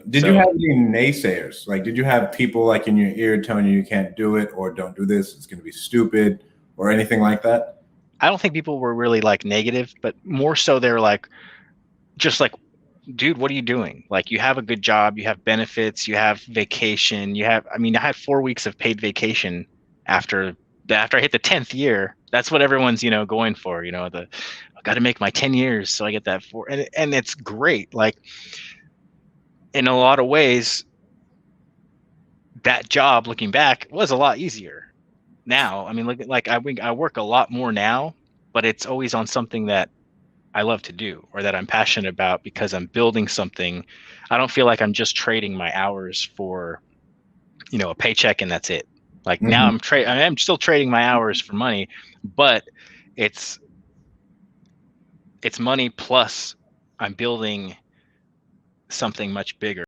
Did you So have any naysayers? Like, did you have people like in your ear telling you can't do it or don't do this, it's going to be stupid or anything like that? I don't think people were really like negative, but more so they're like, just like, dude, what are you doing? Like, you have a good job, you have benefits, you have vacation, I mean, I had 4 weeks of paid vacation after I hit the 10th year. That's what everyone's, going for, I got to make my 10 years. So I get that and it's great. Like, in a lot of ways, that job looking back was a lot easier now. I mean, like I work a lot more now, but it's always on something that I love to do or that I'm passionate about because I'm building something. I don't feel like I'm just trading my hours for, a paycheck and that's it. Like now Mhm. I'm still trading my hours for money, but it's money plus I'm building something much bigger.